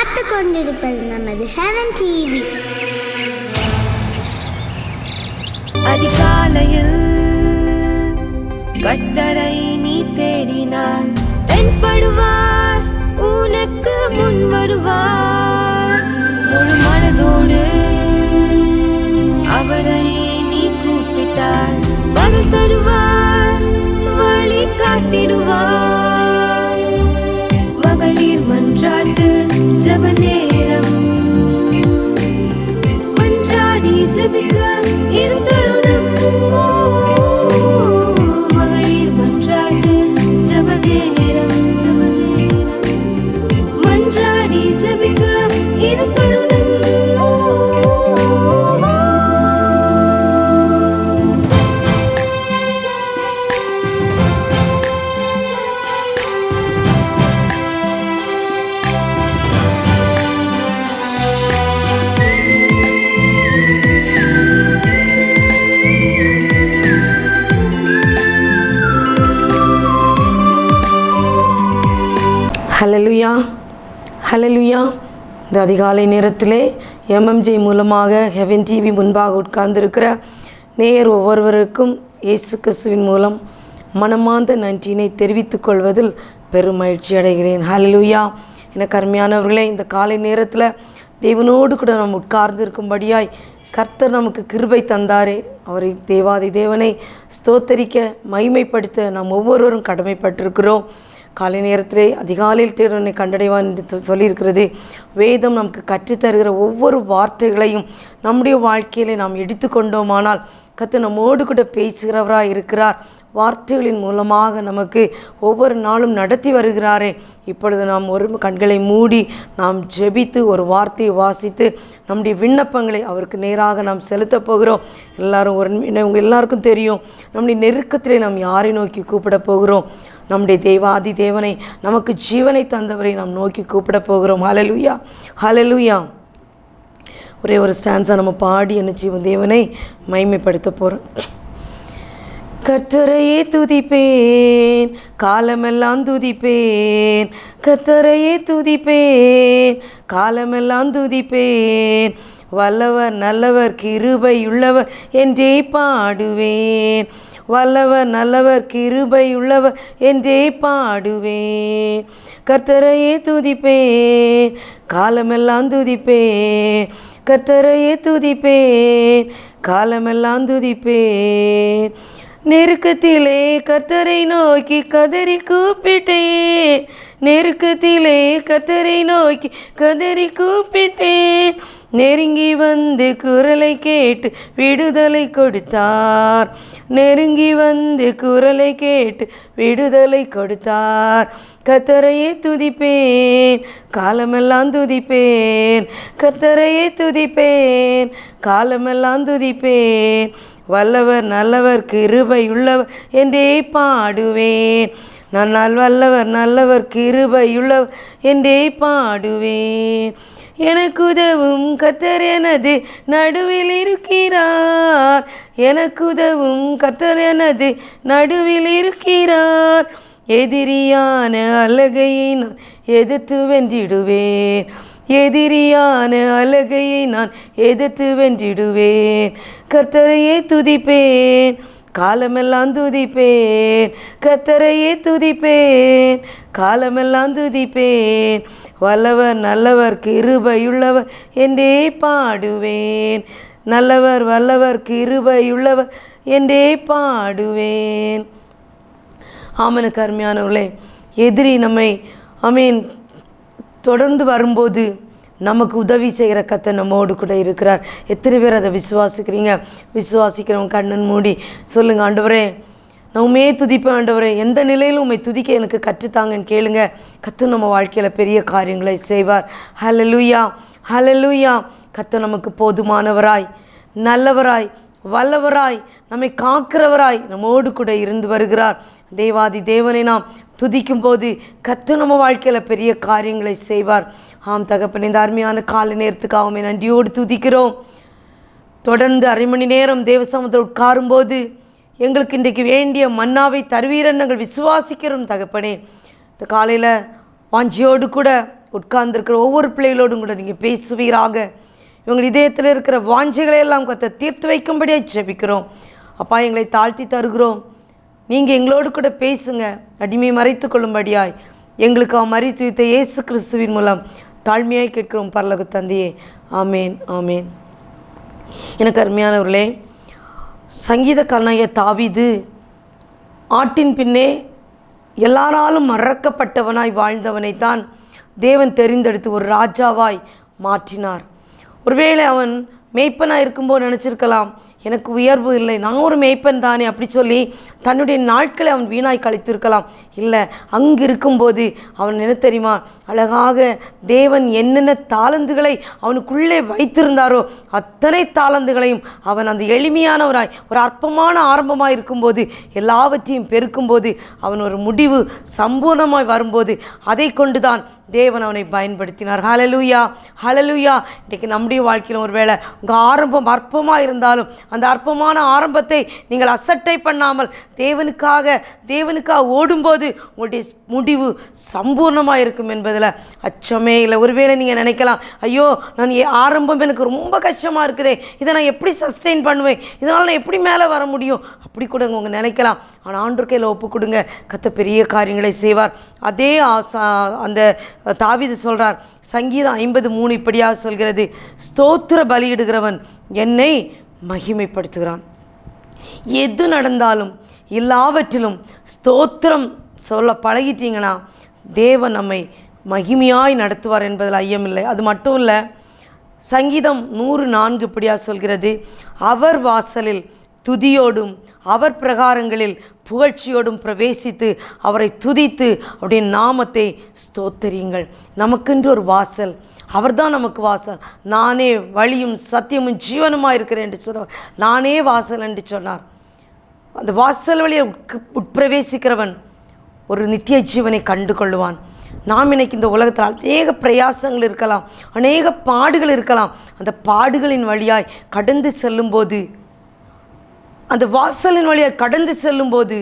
பார்த்து கொண்டிருப்பது நமது ஹெவன் டிவி. அதிகாலையில் கர்த்தரை நீ தேடினால் தென்படுவார், உனக்கு முன் வருவார். முழு மனதோடு அவரை நீ கூப்பிட்டால் பதில் தருவார், வழி காட்டிடுவார். மகளிர் மன்றாட்டு ஜெப நேரம், மன்றாடி ஜெபிக்க இது தருணம். மகளிர் மன்றாட்டு ஜெப நேரம், மன்றாடி ஜெபிக்க இது தருணம். ஹல்லேலூயா, ஹல்லேலூயா. இந்த அதிகாலை நேரத்திலே எம்எம்ஜே மூலமாக ஹெவன் டிவி முன்பாக உட்கார்ந்திருக்கிற நேயர் ஒவ்வொருவருக்கும் இயேசு கிறிஸ்துவின் மூலம் மனமார்ந்த நன்றியினை தெரிவித்துக் கொள்வதில் பெரும் மகிழ்ச்சி அடைகிறேன். ஹல்லேலூயா. எனக்கு அருமையானவர்களே, இந்த காலை நேரத்தில் தேவனோடு கூட நாம் உட்கார்ந்து இருக்கும்படியாய் கர்த்தர் நமக்கு கிருபை தந்தாரே. அவரை தேவாதி தேவனை ஸ்தோத்தரிக்க மகிமைப்படுத்த நாம் ஒவ்வொருவரும் கடமைப்பட்டிருக்கிறோம். காலை நேரத்திலே அதிகாலையில் தேவனை கண்டடைவான் என்று சொல்லியிருக்கிறது. வேதம் நமக்கு கற்றுத்தருகிற ஒவ்வொரு வார்த்தைகளையும் நம்முடைய வாழ்க்கையிலே நாம் எடுத்துக்கொண்டோமானால் கர்த்தர் நம்மோடு கூட பேசுகிறவராக இருக்கிறார். வார்த்தைகளின் மூலமாக நமக்கு ஒவ்வொரு நாளும் நடத்தி வருகிறாரே. இப்பொழுது நாம் ஒரு கண்களை மூடி நாம் ஜெபித்து ஒரு வார்த்தையை வாசித்து நம்முடைய விண்ணப்பங்களை அவருக்கு நேராக நாம் செலுத்த போகிறோம். எல்லாரும் உங்கள் எல்லாருக்கும் தெரியும், நம்முடைய நெருக்கத்திலே நாம் யாரை நோக்கி கூப்பிட போகிறோம்? நம்முடைய தேவாதி தேவனை, நமக்கு ஜீவனை தந்தவரை நாம் நோக்கி கூப்பிட போகிறோம். ஹல்லேலூயா, ஹல்லேலூயா. ஒரே ஒரு ஸ்டான்ஸாக நம்ம பாடி என்ன ஜீவன் தேவனை மகிமைப்படுத்த போகிறோம். கர்த்தரையே துதிப்பேன், காலமெல்லாம் துதிப்பேன். கர்த்தரையே துதிப்பேன், காலமெல்லாம் துதிப்பேன். வல்லவர் நல்லவர் கிருபையுள்ளவர் என்றே பாடுவேன். வல்லவர் நல்லவர் கிருபையுள்ளவர் என்றே பாடுவேன். கர்த்தரையே துதிப்பேன், காலமெல்லாம் துதிப்பேன். கர்த்தரையே துதிப்பேன், காலமெல்லாம் துதிப்பேன். நெருக்கத்திலே கர்த்தரை நோக்கி கதறி கூப்பிட்டேன். நெருக்கத்திலே கர்த்தரை நோக்கி கதறி கூப்பிட்டேன். நெருங்கி வந்து குரலை கேட்டு விடுதலை கொடுத்தார். நெருங்கி வந்து குரலை கேட்டு விடுதலை கொடுத்தார். கர்த்தரையே துதிப்பேன், காலமெல்லாம் துதிப்பேன். கர்த்தரையே துதிப்பேன், காலமெல்லாம் துதிப்பேன். வல்லவர் நல்லவர் கிருபையுள்ளவர் என்றே பாடுவேன். நான் வல்லவர் நல்லவர் கிருபையுள்ளவர் என்றே பாடுவேன். எனக்கு உதவும் கர்த்தர் எனது நடுவில் இருக்கிறார். எனக்கு உதவும் கர்த்தர் எனது நடுவில் இருக்கிறார். எதிரியான அலகையை நான் எதிர்த்து வென்றிடுவேன். எதிரியான அலகையை நான் எதிர்த்து வென்றிடுவேன். கர்த்தரையே துதிப்பேன், காலமெல்லாம் துதிப்பேன். கர்த்தரையே துதிப்பேன், காலமெல்லாம் துதிப்பேன். வல்லவர் நல்லவர் கிருபையுள்ளவர் என்றே பாடுவேன். நல்லவர் வல்லவர் கிருபையுள்ளவர் என்றே பாடுவேன். ஆமனுக்கு அருமையானவர்களே, எதிரி நம்மை தொடர்ந்து வரும்போது நமக்கு உதவி செய்கிற கர்த்தர் நம்மோடு கூட இருக்கிறார். எத்தனை பேர் அதை விசுவாசிக்கிறீங்க? விசுவாசிக்கிறவங்க கண்ணன் மூடி சொல்லுங்கள், ஆண்டவரே நான் உண்மையே துதிப்பேன். ஆண்டவரே எந்த நிலையிலும் உண்மை துதிக்க எனக்கு கற்றுத்தாங்கன்னு கேளுங்க. கர்த்தர் நம்ம வாழ்க்கையில் பெரிய காரியங்களை செய்வார். ஹல்லேலூயா, ஹல்லேலூயா. கர்த்தர் நமக்கு போதுமானவராய், நல்லவராய், வல்லவராய், நம்மை காக்கிறவராய் நம்மோடு கூட இருந்து வருகிறார். தேவாதி தேவனை நாம் துதிக்கும் போது கர்த்தர் நம்ம வாழ்க்கையில் பெரிய காரியங்களை செய்வார். ஆம் தகப்பனே, இந்த அருமையான காலை நேரத்துக்காகவே நன்றியோடு துதிக்கிறோம். தொடர்ந்து அரை மணி நேரம் தேவசமத்தில் உட்காரும்போது எங்களுக்கு இன்றைக்கு வேண்டிய மன்னாவை தருவீரன் நாங்கள் விசுவாசிக்கிறோம் தகப்பனே. இந்த காலையில் வாஞ்சியோடு கூட உட்கார்ந்துருக்கிற ஒவ்வொரு பிள்ளைகளோடும் கூட நீங்கள் பேசுவீராக. இவங்க இதயத்தில் இருக்கிற வாஞ்சைகளை எல்லாம் கர்த்தர் தீர்த்து வைக்கும்படியாக ஜெபிக்கிறோம். அப்பா, எங்களை தாழ்த்தி தருகிறோம். நீங்கள் எங்களோடு கூட பேசுங்க. அடிமையை மறைத்து கொள்ளும்படியாய் எங்களுக்கு மறித்து வைத்த இயேசு கிறிஸ்துவின் மூலம் தாழ்மையாய் கேட்கிறோம் பரலோக தந்தையே. ஆமேன், ஆமேன். எனக்கு அருமையானவர்களே, சங்கீதக்காரனாகிய தாவீது ஆட்டின் பின்னே எல்லாராலும் மறக்கப்பட்டவனாய் வாழ்ந்தவனைத்தான் தேவன் தெரிந்தெடுத்து ஒரு ராஜாவாய் மாற்றினார். ஒருவேளை அவன் மேய்ப்பனாக இருக்கும்போது நினச்சிருக்கலாம், எனக்கு உயர்வு இல்லை, நான் ஒரு மேய்ப்பன் தானே அப்படி சொல்லி தன்னுடைய நாட்களை அவன் வீணாய் கழித்திருக்கலாம். இல்லை, அங்கு இருக்கும்போது அவன் என்ன தெரியுமா, அழகாக தேவன் என்னென்ன தாளந்துகளை அவனுக்குள்ளே வைத்திருந்தாரோ அத்தனை தாளந்துகளையும் அவன் அந்த எளிமையானவராய் ஒரு அற்பமான ஆரம்பமாக இருக்கும்போது எல்லாவற்றையும் பெருக்கும்போது அவன் ஒரு முடிவு சம்பூர்ணமாய் வரும்போது அதை கொண்டு தான் தேவன் அவனை பயன்படுத்தினார். ஹல்லேலூயா, ஹல்லேலூயா. இன்றைக்கு நம்முடைய வாழ்க்கையில் ஒருவேளை உங்கள் ஆரம்பம் அற்பமாக இருந்தாலும் அந்த அற்பமான ஆரம்பத்தை நீங்கள் அசட்டை பண்ணாமல் தேவனுக்காக ஓடும்போது உங்களுடைய முடிவு சம்பூர்ணமாக இருக்கும் என்பதில் அச்சமே இல்லை. ஒருவேளை நீங்கள் நினைக்கலாம், ஐயோ நான் ஆரம்பம் எனக்கு ரொம்ப கஷ்டமாக இருக்குதே, இதை நான் எப்படி சஸ்டெயின் பண்ணுவேன், இதனால் நான் எப்படி மேலே வர முடியும், அப்படி கூட உங்கள் நினைக்கலாம். ஆனால் ஆண்டவர் கையில் ஒப்பு கொடுங்க, கர்த்தர் பெரிய காரியங்களை செய்வார். அதே அந்த தாவீது சொல்கிறார், சங்கீதம் 53 இப்படியாக சொல்கிறது, ஸ்தோத்திர பலியிடுகிறவன் என்னை மகிமைப்படுத்துகிறான். எது நடந்தாலும் எல்லாவற்றிலும் ஸ்தோத்திரம் சொல்ல பழகிட்டீங்கன்னா தேவன் நம்மை மகிமையாய் நடத்துவார் என்பதில் ஐயமில்லை. அது மட்டும் இல்லை, சங்கீதம் 104 இப்படியாக சொல்கிறது, அவர் வாசலில் துதியோடும் அவர் பிரகாரங்களில் புகழ்ச்சியோடும் பிரவேசித்து அவரை துதித்து அவருடைய நாமத்தை ஸ்தோத்தரியுங்கள். நமக்கென்று ஒரு வாசல், அவர்தான் நமக்கு வாசல். நானே வழியும் சத்தியமும் ஜீவனுமாக இருக்கிறேன் என்று சொன்னார். நானே வாசல் என்று சொன்னார். அந்த வாசல் வழியை உட்பிரவேசிக்கிறவன் ஒரு நித்திய ஜீவனை கண்டு கொள்ளுவான். நாம் இன்னைக்கு இந்த உலகத்தில் அநேக பிரயாசங்கள் இருக்கலாம், அநேக பாடுகள் இருக்கலாம். அந்த பாடுகளின் வழியாய் கடந்து செல்லும்போது, அந்த வாசலின் வழியாக கடந்து செல்லும்போது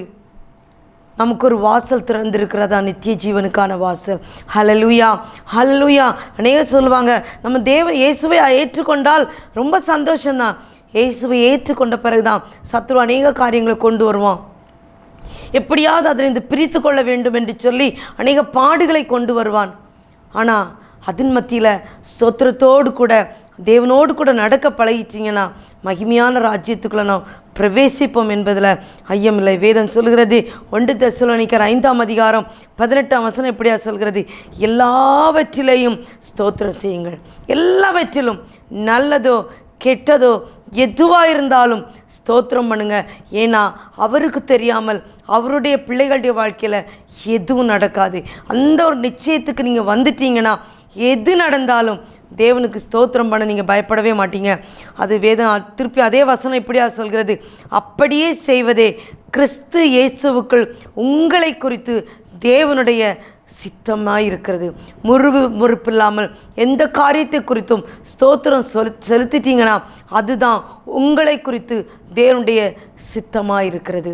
நமக்கு ஒரு வாசல் திறந்திருக்கிறதா, நித்திய ஜீவனுக்கான வாசல். ஹல்லேலூயா, ஹல்லேலூயா. அநேகர் சொல்லுவாங்க, நம்ம இயேசுவை ஏற்றுக்கொண்டால் ரொம்ப சந்தோஷம்தான். இயேசுவை ஏற்றுக்கொண்ட பிறகுதான் சத்ரு அநேக காரியங்களை கொண்டு வருவான். எப்படியாவது அதிலிருந்து பிரித்து கொள்ள வேண்டும் என்று சொல்லி அநேக பாடுகளை கொண்டு வருவான். ஆனால் அதன் மத்தியில் ஸ்தோத்திரத்தோடு கூட தேவனோடு கூட நடக்க பழகிச்சிங்கன்னா மகிமையான ராஜ்யத்துக்குள்ளே நாம் பிரவேசிப்போம் என்பதில் ஐயமில்லை. வேதம் சொல்கிறது, 1 தெசலோனிக்கர் 5ஆம் அதிகாரம் 18ஆம் வசனம் எப்படியா சொல்கிறது, எல்லாவற்றிலேயும் ஸ்தோத்திரம் செய்யுங்கள். எல்லாவற்றிலும் நல்லதோ கெட்டதோ எதுவாக இருந்தாலும் ஸ்தோத்திரம் பண்ணுங்க. ஏன்னா அவருக்கு தெரியாமல் அவருடைய பிள்ளைகளுடைய வாழ்க்கையில் எதுவும் நடக்காது. அந்த ஒரு நிச்சயத்துக்கு நீங்கள் வந்துட்டீங்கன்னா எது நடந்தாலும் தேவனுக்கு ஸ்தோத்திரம் பண்ண நீங்கள் பயப்படவே மாட்டீங்க. அது வேதம் திருப்பி அதே வசனம் இப்படியா சொல்கிறது, அப்படியே செய்வதே கிறிஸ்து இயேசுவுக்குள் உங்களை குறித்து தேவனுடைய சித்தமாக இருக்கிறது. முறுப்பு இல்லாமல் எந்த காரியத்தை குறித்தும் ஸ்தோத்திரம் செலுத்திட்டீங்கன்னா அதுதான் உங்களை குறித்து தேவனுடைய சித்தமாக இருக்கிறது.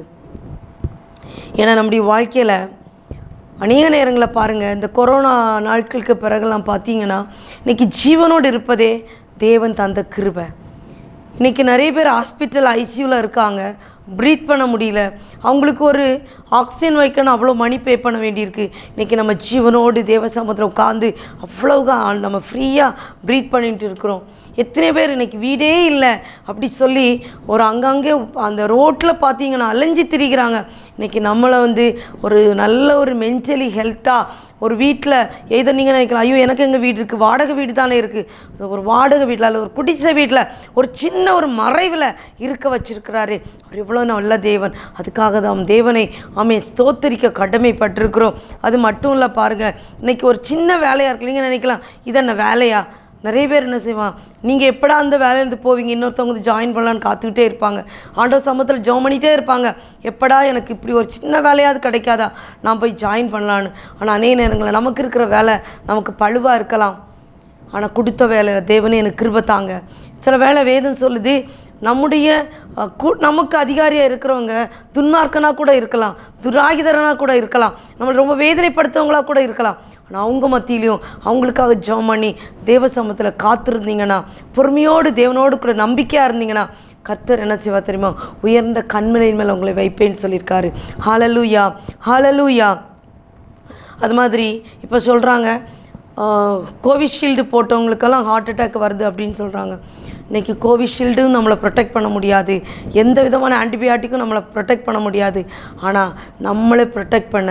ஏன்னா நம்முடைய வாழ்க்கையில் அநேக நேரங்களில் பாருங்கள், இந்த கொரோனா நாட்களுக்கு பிறகுலாம் பார்த்தீங்கன்னா இன்றைக்கி ஜீவனோடு இருப்பதே தேவன் தந்த கிருபை. இன்றைக்கி நிறைய பேர் ஹாஸ்பிட்டல் ஐசியூவில் இருக்காங்க, ப்ரீத் பண்ண முடியல, அவங்களுக்கு ஒரு ஆக்சிஜன் வைக்கணும், அவ்வளோ மணி பே பண்ண வேண்டியிருக்கு. இன்றைக்கி நம்ம ஜீவனோடு தேவ சமுத்திரம் உட்காந்து அவ்வளோதான் நம்ம ஃப்ரீயாக ப்ரீத் பண்ணிட்டு இருக்கிறோம். எத்தனை பேர் இன்றைக்கி வீடே இல்லை அப்படி சொல்லி ஒரு அங்கங்கே அந்த ரோட்டில் பார்த்தீங்கன்னா அலைஞ்சி திரிகிறாங்க. இன்றைக்கி நம்மளை ஒரு நல்ல ஒரு மென்டலி ஹெல்த்தாக ஒரு வீட்டில் எதை நீங்கள் நினைக்கலாம், ஐயோ எனக்கு எங்கள் வீடு இருக்குது, வாடகை வீடு தானே இருக்குது, ஒரு வாடகை வீட்டில் அல்ல ஒரு குடிசை வீட்டில் ஒரு சின்ன ஒரு மறைவில் இருக்க வச்சிருக்கிறாரு. அவர் எவ்வளோ நல்ல தேவன். அதுக்காக தான் தேவனை ஸ்தோத்தரிக்க கடமைப்பட்டிருக்கிறோம். அது மட்டும் இல்லை பாருங்கள், இன்றைக்கி ஒரு சின்ன வேலையாக இருக்கு. நீங்கள் நினைக்கலாம் இது என்ன வேலையா? நிறைய பேர் என்ன செய்வான், நீங்கள் எப்படா அந்த வேலையிலேருந்து போவீங்க, இன்னொருத்தவங்க ஜாயின் பண்ணலான்னு காத்துக்கிட்டே இருப்பாங்க. ஆண்டவர் சமூகத்தில் ஜெபம் பண்ணிகிட்டே இருப்பாங்க, எப்படா எனக்கு இப்படி ஒரு சின்ன வேலையாவது கிடைக்காதா நான் போய் ஜாயின் பண்ணலான்னு. ஆனால் அநேக நேரங்களில் நமக்கு இருக்கிற வேலை நமக்கு பழுவாக இருக்கலாம். ஆனால் கொடுத்த வேலை தேவனே எனக்கு கிருபை தாங்க. சில வேலை வேதம் சொல்லுது, நமக்கு அதிகாரியாக இருக்கிறவங்க துன்மார்க்கனாக கூட இருக்கலாம், துராகிதரனாக கூட இருக்கலாம், நம்மளை ரொம்ப வேதனைப்படுத்தவங்களாக கூட இருக்கலாம். ஆனால் அவங்க மத்தியிலையும் அவங்களுக்காக ஜெபம் பண்ணி தேவ சமூகத்தில் காத்திருந்தீங்கன்னா, பொறுமையோடு தேவனோடு கூட நம்பிக்கையாக இருந்தீங்கன்னா, கர்த்தர் என்ன செய்வா தெரியுமா? உயர்ந்த கண்மலையின் மேலே உங்களை வைப்பேன்னு சொல்லியிருக்காரு. ஹல்லேலூயா, ஹல்லேலூயா. அது மாதிரி இப்போ சொல்கிறாங்க, கோவிஷீல்டு போட்டவங்களுக்கெல்லாம் ஹார்ட் அட்டாக் வருது அப்படின்னு சொல்கிறாங்க. இன்றைக்கி கோவிஷீல்டும் நம்மளை ப்ரொடெக்ட் பண்ண முடியாது, எந்த விதமான ஆன்டிபயாட்டிக்கும் நம்மளை ப்ரொடெக்ட் பண்ண முடியாது. ஆனால் நம்மளை ப்ரொடெக்ட் பண்ண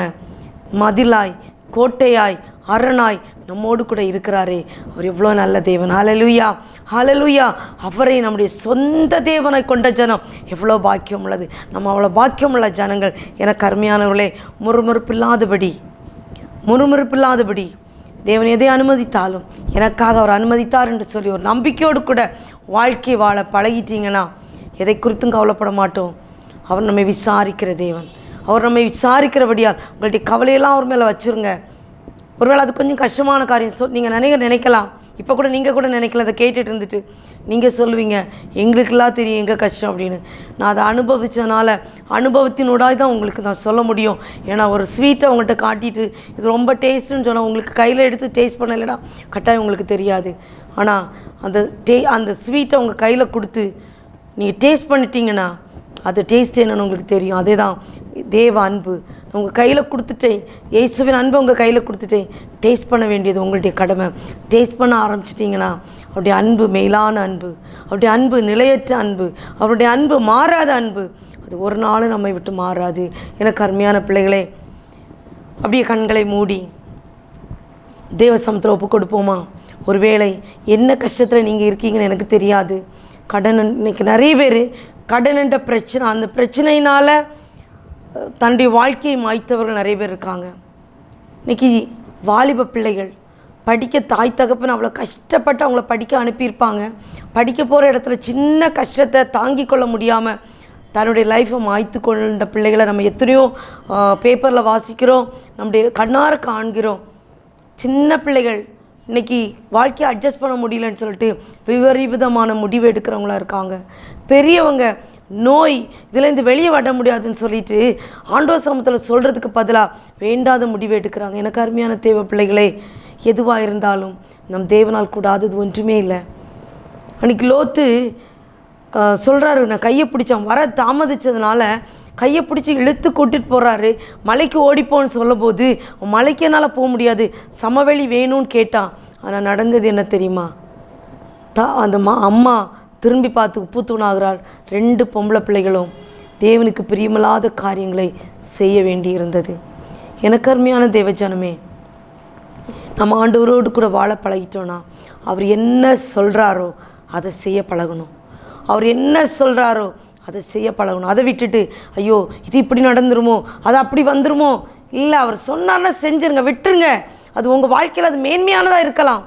மதிலாய், கோட்டையாய், அரணாய் நம்மோடு கூட இருக்கிறாரே, அவர் எவ்வளோ நல்ல தேவன். ஹல்லேலூயா, ஹல்லேலூயா. அவரை நம்முடைய சொந்த தேவனை கொண்ட ஜனம் எவ்வளோ பாக்கியம் உள்ளது. நம்ம அவ்வளோ பாக்கியம் உள்ள ஜனங்கள். எனக்கு அருமையானவர்களே, முறுமுறுப்பில்லாதபடி தேவன் எதை அனுமதித்தாலும் எனக்காக அவர் அனுமதித்தார் என்று சொல்லி ஒரு நம்பிக்கையோடு கூட வாழ்க்கை வாழ பழகிட்டீங்கன்னா எதை குறித்தும் கவலைப்பட மாட்டோம். அவர் நம்மை விசாரிக்கிற தேவன். அவர் நம்மை விசாரிக்கிறபடியால் உங்களுடைய கவலையெல்லாம் அவர் மேலே வச்சுருங்க. ஒருவேளை அது கொஞ்சம் கஷ்டமான காரியம் நீங்கள் நினைக்கலாம். இப்போ கூட நீங்கள் கூட நினைக்கல, அதை கேட்டுட்டு இருந்துட்டு நீங்கள் சொல்லுவீங்க, எங்களுக்கெல்லாம் தெரியும் எங்கள் கஷ்டம் அப்படின்னு. நான் அதை அனுபவித்தனால அனுபவத்தினோடாய் தான் உங்களுக்கு நான் சொல்ல முடியும். ஏன்னா ஒரு ஸ்வீட்டை உங்கள்கிட்ட காட்டிட்டு இது ரொம்ப டேஸ்ட்டுன்னு சொன்னால் உங்களுக்கு கையில் எடுத்து டேஸ்ட் பண்ணலைன்னா கட்டாயம் உங்களுக்கு தெரியாது. ஆனால் அந்த ஸ்வீட்டை உங்கள் கையில் கொடுத்து நீங்கள் டேஸ்ட் பண்ணிட்டீங்கன்னா அது டேஸ்ட் என்னன்னு உங்களுக்கு தெரியும். அதே தான் தேவ அன்பு. உங்கள் கையில் கொடுத்துட்டேன், இயேசுவின் அன்பு உங்கள் கையில் கொடுத்துட்டேன். டேஸ்ட் பண்ண வேண்டியது உங்களுடைய கடமை. டேஸ்ட் பண்ண ஆரம்பிச்சிட்டிங்கன்னா அவருடைய அன்பு மேலான அன்பு, அவருடைய அன்பு நிலையற்ற அன்பு, அவருடைய அன்பு மாறாத அன்பு, அது ஒரு நாளும் நம்மை விட்டு மாறாது. எனக்கு அருமையான பிள்ளைகளே, அப்படியே கண்களை மூடி தேவ சமூகத்தில் ஒப்பு கொடுப்போமா? ஒருவேளை என்ன கஷ்டத்தில் நீங்கள் இருக்கீங்கன்னு எனக்கு தெரியாது. கடன், இன்றைக்கி நிறைய பேர் கடன் என்ற பிரச்சனை, அந்த பிரச்சனையினால் தன்னுடைய வாழ்க்கையை மாய்த்தவர்கள் நிறைய பேர் இருக்காங்க. இன்றைக்கி வாலிப பிள்ளைகள் படிக்க தாய் தகப்பன் அவ்வளோ கஷ்டப்பட்டு அவங்கள படிக்க அனுப்பியிருப்பாங்க. படிக்க போகிற இடத்துல சின்ன கஷ்டத்தை தாங்கி கொள்ள முடியாமல் தன்னுடைய லைஃப்பை மாய்த்து கொண்ட பிள்ளைகளை நம்ம எத்தனையோ பேப்பரில் வாசிக்கிறோம், நம்முடைய கண்ணார காண்கிறோம். சின்ன பிள்ளைகள் இன்றைக்கி வாழ்க்கையை அட்ஜஸ்ட் பண்ண முடியலன்னு சொல்லிட்டு விபரீதமான முடிவு எடுக்கிறவங்களா இருக்காங்க. பெரியவங்க நோய் இதுலேருந்து வெளியே வர முடியாதுன்னு சொல்லிட்டு ஆண்டவர் சமூகத்தில் சொல்கிறதுக்கு பதிலாக வேண்டாத முடிவு எடுக்கிறாங்க. எனக்கு அருமையான தேவ பிள்ளைகளே, எதுவாக இருந்தாலும் நம் தேவனால் கூடாதது ஒன்றுமே இல்லை. அன்றைக்கி லோத்து சொல்கிறாரு, நான் கையை பிடிச்சேன், வர தாமதித்ததுனால கையை பிடிச்சி இழுத்து கூட்டிகிட்டு போகிறாரு. மலைக்கு ஓடிப்போன்னு சொல்லும் போது மலைக்கு என்னால் போக முடியாது, சமவெளி வேணும்னு கேட்டான். ஆனால் நடந்தது என்ன தெரியுமா? அந்த அம்மா திரும்பி பார்த்து உப்பு தூணாகிறாள். 2 பொம்பளை பிள்ளைகளும் தேவனுக்கு பிரியமில்லாத காரியங்களை செய்ய வேண்டி இருந்தது. எனக்கு அருமையான தேவஜனமே, நம்ம ஆண்டவரோடு கூட வாழ பழகிட்டோன்னா அவர் என்ன சொல்கிறாரோ அதை செய்ய பழகணும். அவர் என்ன சொல்கிறாரோ அதை செய்ய பழகணும். அதை விட்டுட்டு ஐயோ இது இப்படி நடந்துருமோ, அது அப்படி வந்துருமோ, இல்லை அவர் சொன்னார்னா செஞ்சுருங்க, விட்டுருங்க. அது உங்கள் வாழ்க்கையில் அது மேன்மையானதாக இருக்கலாம்,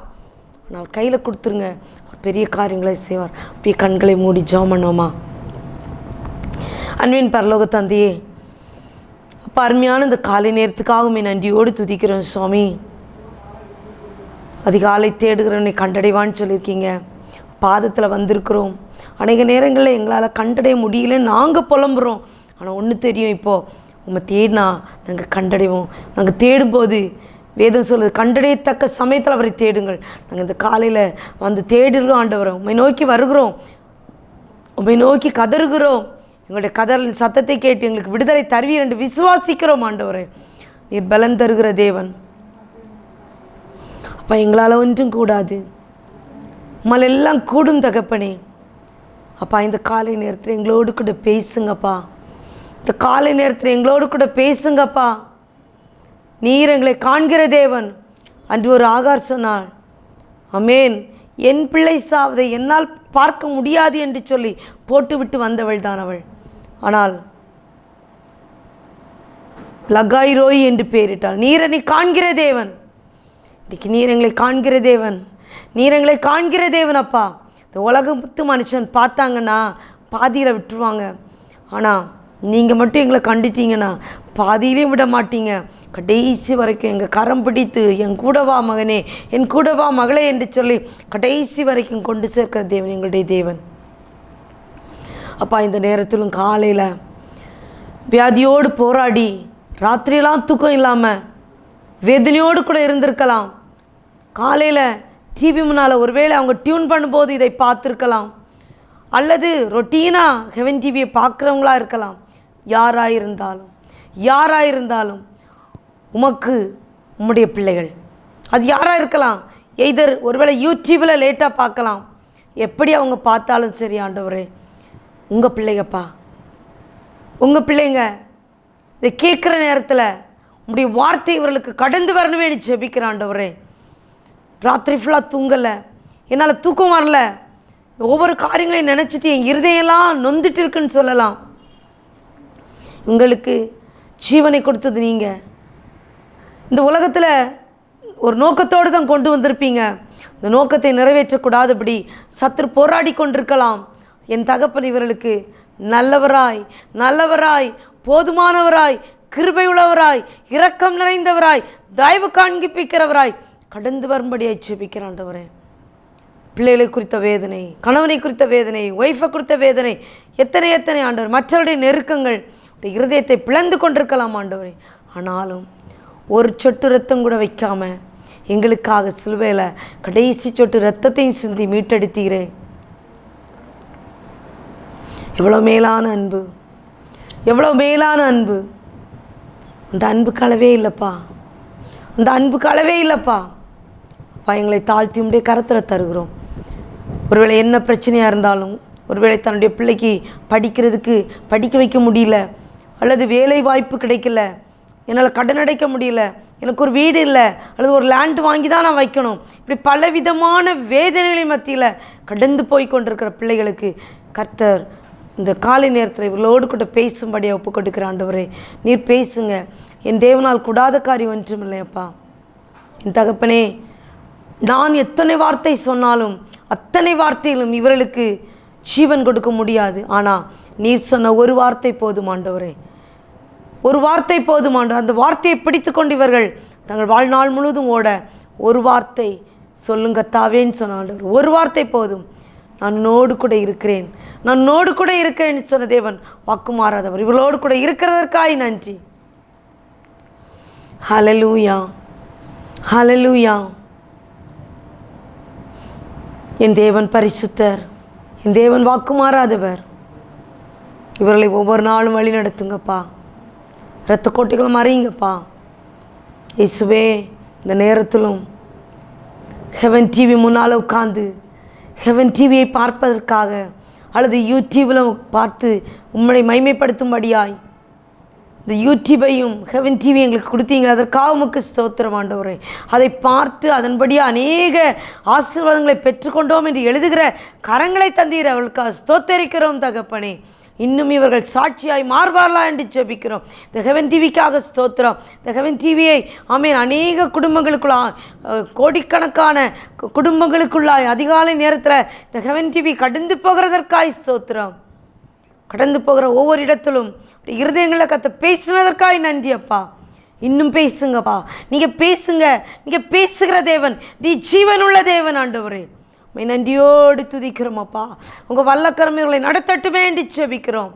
ஆனால் அவர் கையில் கொடுத்துருங்க, அவர் பெரிய காரியங்களை செய்வார். அப்படியே கண்களை மூடி ஜெபம் பண்ணோமா? அன்பின் பரலோக தந்தையே, அப்போ அருமையான இந்த காலை நேரத்துக்காக நன்றியோடு துதிக்கிறோம் சுவாமி. அதிகாலை தேடுகிறவனை கண்டடைவான்னு சொல்லியிருக்கீங்க. பாதத்தில் வந்திருக்கிறோம். அநேக நேரங்களில் எங்களால் கண்டடைய முடியலன்னு நாங்கள் புலம்புறோம். ஆனால் ஒன்று தெரியும், இப்போது உங்களை தேடினா நாங்கள் கண்டடைவோம். நாங்கள் தேடும்போது வேதம் சொல்லுது, கண்டடையத்தக்க சமயத்தில் அவரை தேடுங்கள். நாங்கள் இந்த காலையில் வந்து தேடுகிறோம் ஆண்டவரை, உம்மை நோக்கி வருகிறோம், உம்மை நோக்கி கதறுகிறோம். எங்களுடைய கதறின் சத்தத்தை கேட்டு எங்களுக்கு விடுதலை தருவீர் என்று விசுவாசிக்கிறோம் ஆண்டவரை. நீர் பலன் தருகிற தேவன். அப்போ எங்களால் ஒன்றும் கூடாது, உம்மால் எல்லாம் கூடும் தகப்பனே. அப்பா இந்த காலை நேரத்தில் எங்களோடு கூட பேசுங்கப்பா. இந்த காலை நேரத்தில் எங்களோடு கூட பேசுங்கப்பா. நீர் எங்களை காண்கிற தேவன். அன்று ஒரு ஆகார் சொன்னாள், அமேன், என் பிள்ளை சாவதை என்னால் பார்க்க முடியாது என்று சொல்லி போட்டுவிட்டு வந்தவள் தான் அவள். ஆனால் லகாய்ரோய் என்று பெயரிட்டாள். நீர் என்னை காண்கிற தேவன். இன்றைக்கு நீர் எங்களை காண்கிற தேவன், நீர் எங்களை காண்கிற தேவன். அப்பா, இந்த உலகத்து மனுஷன் பார்த்தாங்கன்னா பாதியில் விட்டுருவாங்க. ஆனால் நீங்கள் மட்டும் எங்களை கண்டுட்டீங்கன்னா பாதியிலையும் விட மாட்டீங்க. கடைசி வரைக்கும் எங்கள் கரம் பிடித்து என் கூடவா மகனே, என் கூடவா மகளே என்று சொல்லி கடைசி வரைக்கும் கொண்டு சேர்க்கிற தேவன் எங்களுடைய தேவன். அப்பா, இந்த நேரத்திலும் காலையில் வியாதியோடு போராடி ராத்திரியெல்லாம் தூக்கம் இல்லாமல் வேதனையோடு கூட இருந்திருக்கலாம். காலையில் டிவி முன்னால் ஒருவேளை அவங்க டியூன் பண்ணும்போது இதை பார்த்துருக்கலாம். அல்லது ரொட்டீனாக ஹெவன் டிவியை பார்க்குறவங்களா இருக்கலாம். யாராக இருந்தாலும் உமக்கு உம்முடைய பிள்ளைகள், அது யாராக இருக்கலாம். எய்தர் ஒருவேளை யூடியூப்பில் லேட்டாக பார்க்கலாம். எப்படி அவங்க பார்த்தாலும் சரி ஆண்டவரே, உங்கள் பிள்ளைங்கப்பா, உங்கள் பிள்ளைங்க இதை கேட்குற நேரத்தில் உங்களுடைய வார்த்தை இவர்களுக்கு கடந்து வரணுமே நீ ஜெபிக்கிற ஆண்டவரே. ராத்திரி ஃபுல்லாக தூங்கலை, என்னால் தூக்கம் வரல, ஒவ்வொரு காரியங்களையும் நினச்சிட்டு என் இருதயெல்லாம் நொந்துட்டு இருக்குன்னு சொல்லலாம். உங்களுக்கு ஜீவனை கொடுத்தது நீங்கள். இந்த உலகத்தில் ஒரு நோக்கத்தோடு தான் கொண்டு வந்திருப்பீங்க. இந்த நோக்கத்தை நிறைவேற்றக்கூடாதபடி சத்துரு போராடி கொண்டிருக்கலாம். என் தகப்பன் இவர்களுக்கு நல்லவராய் போதுமானவராய் கிருபை உள்ளவராய் இரக்கம் நிறைந்தவராய் தயவு காண்பிக்கிறவராய் கடந்து வரும்படியாய் ஜெபிக்கிறேன் ஆண்டவரே. பிள்ளைகளை குறித்த வேதனை, கணவனை குறித்த வேதனை, ஒய்ஃபை குறித்த வேதனை, எத்தனை ஆண்டவர், மற்றவருடைய நெருக்கங்கள் இருதயத்தை பிளந்து கொண்டிருக்கலாம் ஆண்டவரே. ஆனாலும் ஒரு சொட்டு ரத்தம் கூட வைக்காமல் எங்களுக்காக சிலுவையில் கடைசி சொட்டு ரத்தத்தையும் சிந்தி மீட்டெடுத்தீரே. எவ்வளோ மேலான அன்பு, எவ்வளோ மேலான அன்பு. அந்த அன்புக்கு அளவே இல்லைப்பா, அந்த அன்புக்கு அளவே இல்லைப்பா. அப்பா, எங்களை தாழ்த்தி உடைய கரத்தில் தருகிறோம். ஒருவேளை என்ன பிரச்சனையாக இருந்தாலும், ஒருவேளை தன்னுடைய பிள்ளைக்கு படிக்க வைக்க முடியல, அல்லது வேலை வாய்ப்பு கிடைக்கல, என்னால் கடன் அடைக்க முடியல, எனக்கு ஒரு வீடு இல்லை, அல்லது ஒரு லேண்ட் வாங்கி தான் நான் வைக்கணும், இப்படி பலவிதமான வேதனைகளின் மத்தியில் கடந்து போய் கொண்டிருக்கிற பிள்ளைகளுக்கு கர்த்தர் இந்த காலை நேரத்தில் இவர்களோடு கூட பேசும்படியாக ஒப்பு கொடுக்குற ஆண்டவரே, நீர் பேசுங்க. என் தேவனால் கூடாத காரியம் ஒன்றும் இல்லையப்பா. என் தகப்பனே, நான் எத்தனை வார்த்தை சொன்னாலும் அத்தனை வார்த்தையிலும் இவர்களுக்கு ஜீவன் கொடுக்க முடியாது. ஆனால் நீர் சொன்ன ஒரு வார்த்தை போதும் ஆண்டவரே, ஒரு வார்த்தை போதும் ஆண்டவர். அந்த வார்த்தையை பிடித்து கொண்டு இவர்கள் தங்கள் வாழ்நாள் முழுவதும் ஓட ஒரு வார்த்தை சொல்லுங்க தாவேன்னு சொன்ன ஆண்டவர். ஒரு வார்த்தை போதும். நான் உன்னோடு கூட இருக்கிறேன்னு சொன்ன தேவன் வாக்கு மாறாதவர். இவளோடு கூட இருக்கிறதற்காய் நன்றி. ஹல்லேலூயா, ஹல்லேலூயா. என் தேவன் பரிசுத்தர், என் தேவன் வாக்கு மாறாதவர். இவர்களை ஒவ்வொரு நாளும் வழி நடத்துங்கப்பா, இரத்த கோட்டைகளும் அறியுங்கப்பா. இயேசுவே, இந்த நேரத்திலும் ஹெவன் டிவி முன்னால் உட்கார்ந்து ஹெவன் டிவியை பார்ப்பதற்காக அல்லது யூடியூபில் பார்த்து உம்மை மைமைப்படுத்தும்படியாய் இந்த யூடியூபையும் ஹெவன் டிவி எங்களுக்கு கொடுத்தீங்க, அதற்காக உமக்கு ஸ்தோத்திரம் ஆண்டவரே. அதை பார்த்து அதன்படியே அநேக ஆசீர்வாதங்களை பெற்றுக்கொண்டோம் என்று எழுதுகிற கரங்களை தந்தீர், அவர்களுக்காக ஸ்தோத்தரிக்கிறோம் தகப்பனே. இன்னும் இவர்கள் சாட்சியாய் மாறுவார்களா என்று ஜெபிக்கிறோம். இந்த ஹெவன் டிவிக்காக ஸ்தோத்திரம். இந்த ஹெவன் டிவியை ஆமேன் அநேக குடும்பங்களுக்குள்ளாய், கோடிக்கணக்கான குடும்பங்களுக்குள்ளாய் அதிகாலை நேரத்தில் இந்த ஹெவன் டிவி கடந்து போகிறதற்காய் ஸ்தோத்திரம். கடந்து போகிற ஒவ்வொரு இடத்திலும் இருதயங்களில் கத்த பேசினதற்காய் நன்றி அப்பா. இன்னும் பேசுங்கப்பா, நீங்கள் பேசுங்க. நீங்கள் பேசுகிற தேவன், நீ ஜீவனுள்ள தேவன் ஆண்டவரே. நன்றியோடு துதிக்கிறோம் அப்பா. உங்கள் வல்லக்கரமைகளை நடத்தட்டுமே என்று ஜெபிக்கிறோம்.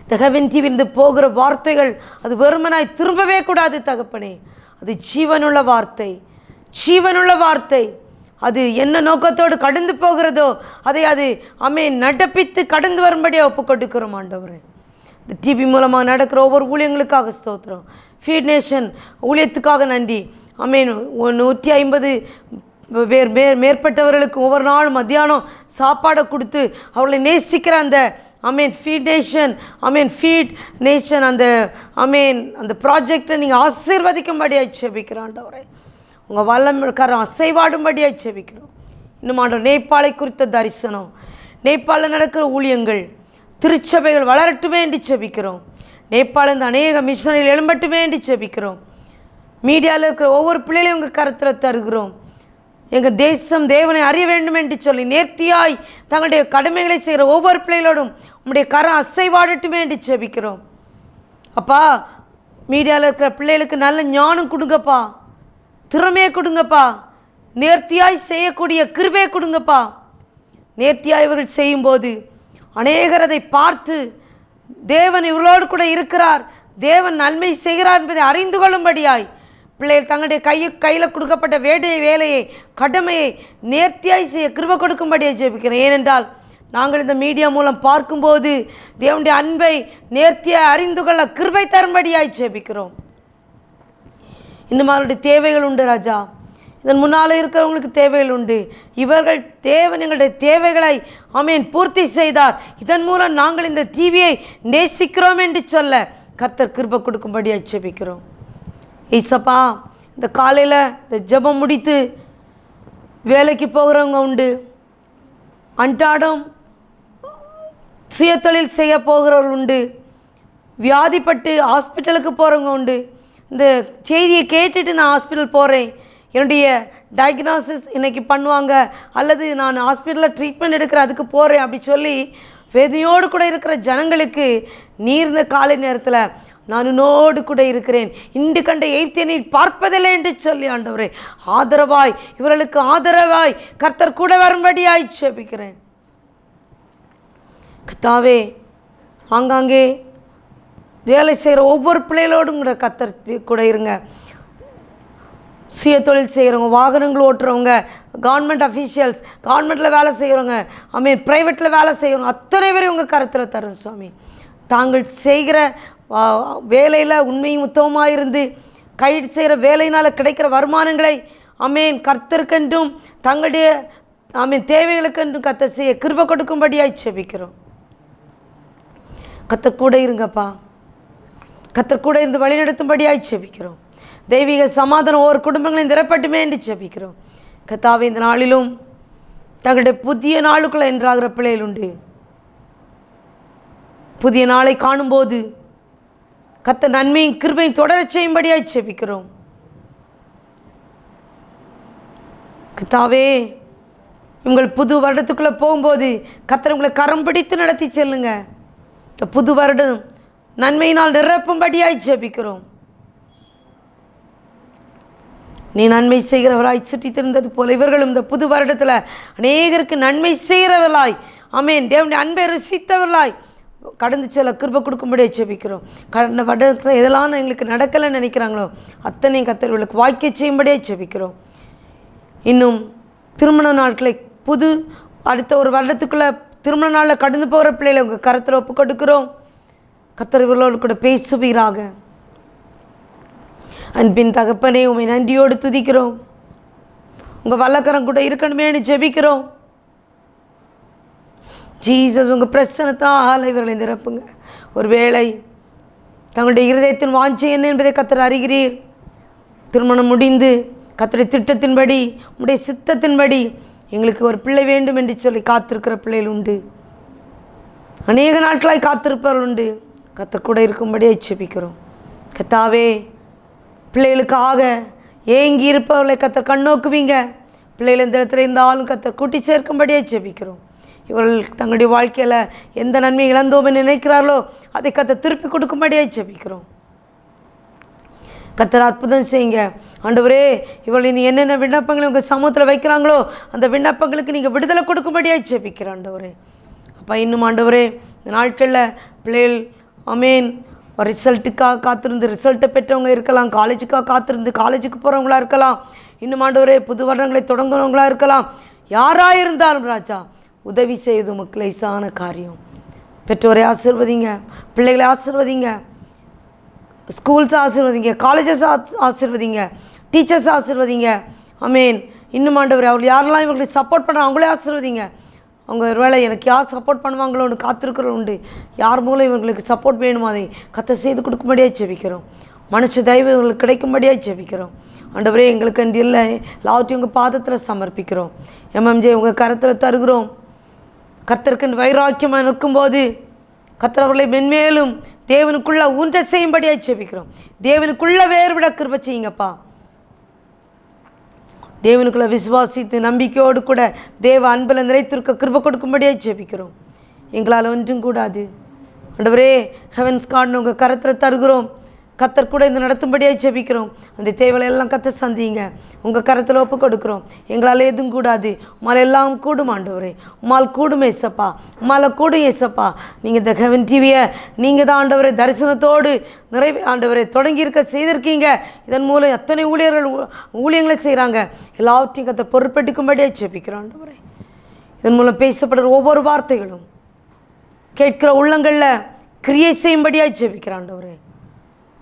இந்த ஹெவன் டிவியிலிருந்து போகிற வார்த்தைகள் அது வெறுமனாய் திரும்பவே கூடாது தகப்பனே. அது ஜீவனுள்ள வார்த்தை, ஜீவனுள்ள வார்த்தை. அது என்ன நோக்கத்தோடு கடந்து போகிறதோ அதை அது நடப்பித்து கடந்து வரும்படியாக ஒப்பு கொடுக்கிறோம் ஆண்டவரே. இந்த டிவி மூலமாக நடக்கிற ஒவ்வொரு ஊழியங்களுக்காக ஸ்தோத்திரம். ஃபீட் நேஷன் ஊழியத்துக்காக நன்றி. 150 மேற்பட்டவர்களுக்கு ஒவ்வொரு நாளும் மத்தியானம் சாப்பாடை கொடுத்து அவர்களை நேசிக்கிற அந்த ஃபீட் நேஷன் அந்த ப்ராஜெக்டை நீங்கள் ஆசீர்வதிக்கும்படியாக ஜெபிக்கிறோம் ஆண்டவரே. உங்கள் வல்லமைக்காரன் அசைவாடும்படியாக ஜெபிக்கிறோம். இன்னும் ஆண்டவர், நேபாளை குறித்த தரிசனம், நேபாளில் நடக்கிற ஊழியங்கள், திருச்சபைகள் வளரட்டுமே என்று ஜெபிக்கிறோம். நேபாளில் அநேக மிஷனரிகள் எழும்பட்டுமே என்று ஜெபிக்கிறோம். மீடியாவில் இருக்கிற ஒவ்வொரு பிள்ளைகளையும் உங்கள் கருத்தில் தருகிறோம். எங்கள் தேசம் தேவனை அறிய வேண்டும் என்று சொல்லி நேர்த்தியாய் தங்களுடைய கடமைகளை செய்கிற ஒவ்வொரு பிள்ளைகளோடும் உங்களுடைய கரம் அசைவாடட்டுமே என்று ஜெபிக்கிறோம். அப்பா, மீடியாவில் இருக்கிற பிள்ளைகளுக்கு நல்ல ஞானம் கொடுங்கப்பா, திறமையை கொடுங்கப்பா, நேர்த்தியாய் செய்யக்கூடிய கிருபையை கொடுங்கப்பா. நேர்த்தியாய் இவர்கள் செய்யும்போது அநேகர் அதை பார்த்து தேவன் இவர்களோடு கூட இருக்கிறார், தேவன் நன்மை செய்கிறார் என்பதை அறிந்து கொள்ளும்படியாய் பிள்ளைகள் தங்களுடைய கையில் கொடுக்கப்பட்ட வேலையை கடமையை நேர்த்தியாய் செய்ய கிருபை கொடுக்கும்படியாக ஜெபிக்கிறேன். ஏனென்றால் நாங்கள் இந்த மீடியா மூலம் பார்க்கும்போது தேவனுடைய அன்பை நேர்த்தியாக அறிந்து கொள்ள கிருபை தரும்படியாய் ஜெபிக்கிறோம். இன்னும் அவருடைய தேவைகள் உண்டு ராஜா. இதன் முன்னால் இருக்கிறவங்களுக்கு தேவைகள் உண்டு. இவர்கள் தேவன் எங்களுடைய தேவைகளை ஆமென் பூர்த்தி செய்தார். இதன் மூலம் நாங்கள் இந்த டிவியை நேசிக்கிறோம் என்று சொல்ல கர்த்தர் கிருபை கொடுக்கும்படியாக ஜெபிக்கிறோம். ஏசப்பா, இந்த காலையில் இந்த ஜெபம் முடித்து வேலைக்கு போகிறவங்க உண்டு, அன்றாடம் சுயதொழில் செய்ய போகிறவர்கள் உண்டு, வியாதிப்பட்டு ஹாஸ்பிட்டலுக்கு போகிறவங்க உண்டு. இந்த செய்தியை கேட்டுட்டு நான் ஹாஸ்பிட்டல் போகிறேன், என்னுடைய டயக்னாசிஸ் இன்றைக்கி பண்ணுவாங்க, அல்லது நான் ஹாஸ்பிட்டலில் ட்ரீட்மெண்ட் எடுக்கிறேன் அதுக்கு போகிறேன் அப்படி சொல்லி வேதனையோடு கூட இருக்கிற ஜனங்களுக்கு நீர் இந்த காலை நேரத்தில் நான் உன்னோடு கூட இருக்கிறேன், இன்று கண்ட எய்த்தை நீ பார்ப்பதில்லை என்று சொல்லி ஆண்டவரே ஆதரவாய் இவர்களுக்கு ஆதரவாய் கர்த்தர் கூட வரும்படியாய் ஜெபிக்கிறேன். கர்த்தாவே, ஆங்காங்கே வேலை செய்கிற ஒவ்வொரு பிள்ளைகளோடும் கூட கர்த்தர் கூட இருங்க. சுய தொழில் செய்கிறவங்க, வாகனங்கள் ஓட்டுறவங்க, கவர்மெண்ட் அஃபீஷியல்ஸ், கவர்மெண்ட்டில் வேலை செய்கிறவங்க, ப்ரைவேட்டில் வேலை செய்கிறவங்க அத்தனை பேரும் உங்கள் கருத்தில் தரும் சுவாமி. தாங்கள் செய்கிற வேலையில் உண்மையும் உத்தமமாக இருந்து கைடு செய்கிற வேலையினால் கிடைக்கிற வருமானங்களை கர்த்தருக்கென்றும் தங்களுடைய தேவைகளுக்கென்றும் கர்த்தர் செய்ய கிருபை கொடுக்கும்படியாய் ஜெபிக்கிறோம். கர்த்தர் கூட இருங்கப்பா, கர்த்தர் கூட இருந்து வழிநடத்தும்படியாய் ஜெபிக்கிறோம். தெய்வீக சமாதானம் ஒவ்வொரு குடும்பங்களையும் திறப்பட்டுமே என்று ஜெபிக்கிறோம். கர்த்தாவே, இந்த நாளிலும் தங்களுடைய புதிய நாளுக்குள்ளே என்றாகிற பிள்ளைகள் உண்டு. புதிய நாளை காணும்போது கர்த்தர் நன்மையும் கிருபையும் தொடரச் செய்யும்படியாய் ஜெபிக்கிறோம். கர்த்தாவே, உங்கள் புது வருடத்துக்குள்ளே போகும்போது கர்த்தர் உங்களை கரம் பிடித்து நடத்தி செல்லுங்க. இந்த புது வருடம் நன்மையினால் நிரப்பும்படியாய் ஜெபிக்கிறோம். நீ நன்மை செய்கிறவராய் சுற்றி திருந்தது போல இவர்களும் இந்த புது வருடத்தில் அநேகருக்கு நன்மை செய்கிறவர்களாய் தேவனுடைய அன்பை ருசித்தவர்களாய் கடந்து செல்ல கிருபை கொடுக்கும்படியாக ஜெபிக்கிறோம். கடந்த வருடத்தில் எதெல்லாம் எங்களுக்கு நடக்கலைன்னு நினைக்கிறாங்களோ அத்தனை கர்த்தர்களுக்கு வாய்க்க செய்யும்படியாக ஜெபிக்கிறோம். இன்னும் திருமண நாட்களை அடுத்த ஒரு வருடத்துக்குள்ளே திருமண நாளில் கடந்து போகிற பிள்ளைகளை உங்கள் கரத்தில் ஒப்பு கொடுக்கிறோம். கர்த்தர் இவர்களோடு கூட பேசுவீராக. அன்பின் தகப்பனே, உம்மை நன்றியோடு துதிக்கிறோம். உங்கள் வல்லக்கரம் கூட இருக்கணுமேனு ஜெபிக்கிறோம். ஜீசஸ், உங்கள் பிரசன்னத்தால் இவர்களை நிரப்புங்க. ஒருவேளை தங்களுடைய இருதயத்தின் வாஞ்சை என்ன என்பதை கர்த்தர் அறிகிறீர். திருமணம் முடிந்து கர்த்தருடைய திட்டத்தின்படி உங்களுடைய சித்தத்தின்படி எங்களுக்கு ஒரு பிள்ளை வேண்டும் என்று சொல்லி காத்திருக்கிற பிள்ளைகள் உண்டு. அநேக நாட்களாய் காத்திருப்பவர்கள் உண்டு. கர்த்தர் கூட இருக்கும்படியே ஜெபிக்கிறோம். கர்த்தாவே, பிள்ளைகளுக்காக ஏங்கி இருப்பவர்களை கர்த்தர் கண்ணோக்குவீங்க. பிள்ளைகள் இந்த இடத்துல இருந்தாலும் கர்த்தர் கூட்டி சேர்க்கும்படியே ஜெபிக்கிறோம். இவர்கள் தங்களுடைய வாழ்க்கையில் எந்த நன்மை இழந்தோம்னு நினைக்கிறார்களோ அதை கர்த்தர் திருப்பி கொடுக்கும்படியே ஜெபிக்கிறோம். கர்த்தர் அற்புதம் செய்யுங்க ஆண்டவரே. இவர்கள் நீ என்னென்ன விண்ணப்பங்களை உங்கள் சமூகத்தில் வைக்கிறாங்களோ அந்த விண்ணப்பங்களுக்கு நீங்கள் விடுதலை கொடுக்கும்படியாக ஜெபிக்கிறோம் ஆண்டவரே. அப்போ இன்னும் ஆண்டவரே, இந்த நாட்களில் பிள்ளைகள் ரிசல்ட்டுக்காக காத்திருந்து ரிசல்ட்டை பெற்றவங்க இருக்கலாம், காலேஜுக்காக காத்திருந்து காலேஜுக்கு போகிறவங்களாக இருக்கலாம், இன்னும் ஆண்டவரே புது வருடங்களை தொடங்குறவங்களாக இருக்கலாம். யாராக இருந்தாலும் ராஜா, உதவி செய்வது உமக்கு லேசான காரியம். பெற்றோரை ஆசீர்வதிங்க, பிள்ளைகளை ஆசீர்வதிங்க, ஸ்கூல்ஸ் ஆசீர்வதிங்க, காலேஜஸ் ஆசீர்வதிங்க, டீச்சர்ஸ் ஆசீர்வதிங்க. இன்னும் ஆண்டவரே, அவர்கள் யாரெல்லாம் இவங்களுக்கு சப்போர்ட் பண்ணுறாங்க அவங்களே ஆசீர்வதிங்க. அவங்க ஒரு வேளை எனக்கு யார் சப்போர்ட் பண்ணுவாங்களோன்னு காத்திருக்கிறோம் உண்டு. யார் மூலம் இவங்களுக்கு சப்போர்ட் வேணுமோ அதை கர்த்தர் செய்து கொடுக்கும்படியாக ஜெபிக்கிறோம். மனுஷ தயவு இவங்களுக்கு கிடைக்கும்படியாக ஜெபிக்கிறோம். ஆண்டவரே, எங்களுக்கு அன்று இல்லை எல்லாவற்றையும் உங்கள் பாதத்தில் சமர்ப்பிக்கிறோம். எம்எம்ஜே உங்கள் கரத்தில் தருகிறோம். கர்த்தருக்கு வைராக்கியமாக நிற்கும்போது கர்த்தர் அவர்களை மென்மேலும் தேவனுக்குள்ளே ஊன்ற செய்யும்படியாக ஜெபிக்கிறோம். தேவனுக்குள்ளே வேறுவிட கிருபை செய்யுங்கப்பா. தேவனுக்குள்ளே விசுவாசித்து நம்பிக்கையோடு கூட தேவ அன்பில் நிறைத்திருக்க கிருபை கொடுக்கும்படியாக ஜெபிக்கிறோம். எங்களால் ஒன்றும் கூடாது ஆண்டவரே. ஹெவன்ஸ் கார்டன் உங்கள் கரத்தில் தருகிறோம். கத்தர் கூட இந்த நடத்தும்படியாக ஜெபிக்கிறோம். அந்த தேவைகளை எல்லாம் கத்த சந்திங்க. உங்கள் கரத்தில் ஒப்பு கொடுக்குறோம். எங்களால் எதுவும் கூடாது, உம்மால் எல்லாம் கூடும் ஆண்டவரே. உம்மால் கூடும் ஏசப்பா, உம்மால் கூடும் ஏசப்பா. நீங்கள் இந்த ஹெவன் டிவியை நீங்கள் தான் ஆண்டவரே தரிசனத்தோடு ஆண்டவரே தொடங்கியிருக்க செய்திருக்கீங்க. இதன் மூலம் எத்தனை ஊழியர்கள் ஊழியங்களை செய்கிறாங்க. எல்லாவற்றையும் கத்த பொறுப்பெடுக்கும்படியாக ஜெபிக்கிறோம் ஆண்டவரே. இதன் மூலம் பேசப்படுற ஒவ்வொரு வார்த்தைகளும் கேட்கிற உள்ளங்களில் கிரியை செய்யும்படியாக ஜெபிக்கிறான் ஆண்டவரே.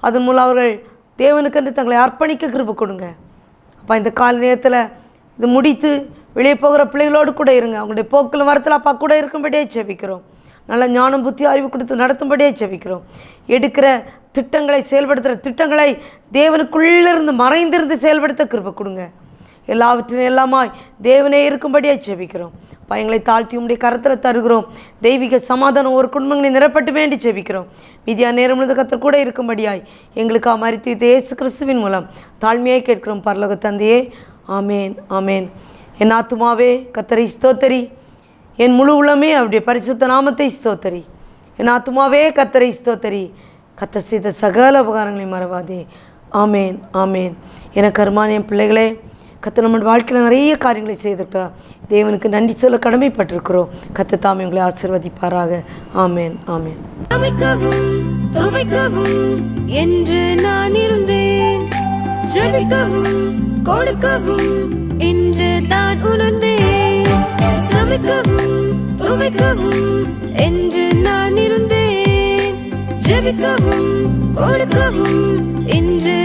அதன் மூலம் அவர்கள் தேவனுக்கென்று தங்களை அர்ப்பணிக்க கிருபை கொடுங்க. அப்பா, இந்த கால நேரத்தில் இது முடித்து வெளியே போகிற பிள்ளைகளோடு கூட இருங்க. அவங்களுடைய போக்கில் வரத்தில் அப்பா கூட இருக்கும்படியே ஜெபிக்கிறோம். நல்ல ஞானம் புத்தி அறிவு கொடுத்து நடத்தும்படியே ஜெபிக்கிறோம். எடுக்கிற திட்டங்களை செயல்படுத்துகிற திட்டங்களை தேவனுக்குள்ளிருந்து மறைந்திருந்து செயல்படுத்த கிருபை கொடுங்க. எல்லாவற்றிலும் எல்லாமாய் தேவனே இருக்கும்படியாக ஜெபிக்கிறோம். பயங்களை தாழ்த்தி உடைய கரத்தில் தருகிறோம். தெய்வீக சமாதானம் ஒரு குடும்பங்களை நிரப்பட்டு வேண்டி ஜெபிக்கிறோம். மீதியா நேரம் முழுது கத்தர் கூட இருக்கும்படியாய் எங்களுக்கு மரித்து இயேசு கிறிஸ்துவின் மூலம் தாழ்மையாக கேட்கிறோம் பரலோக தந்தையே. ஆமேன், ஆமேன். என் ஆத்துமாவே கத்தரை ஸ்தோத்தரி, என் முழு உள்ளமே அவருடைய பரிசுத்த நாமத்தை ஸ்தோத்தரி. என் ஆத்துமாவே கத்தரை ஸ்தோத்தரி, கத்த செய்த சகல உபகாரங்களை மறவாதே. ஆமேன், ஆமேன். எனக்கு அருமான என் பிள்ளைகளே, கத்த நம்ம வாழ்க்கையில் நிறைய காரியங்களை செய்திருக்கிறார். தேவனுக்கு நன்றி சொல்ல கடமைப்பட்டிருக்கிறோம். கத்த தாமே உங்களை ஆசீர்வதிப்பாராக. ஆமேன், ஆமேன். சமைக்கவும் துவைக்கவும் என்று நான் இருந்தேன். ஜெபிக்கவும் கொடுக்கவும் என்று தான் உணர்ந்தேன். சமைக்கவும் துவைக்கவும் என்று நான் இருந்தேன். ஜெபிக்கவும் கொடுக்கவும் என்று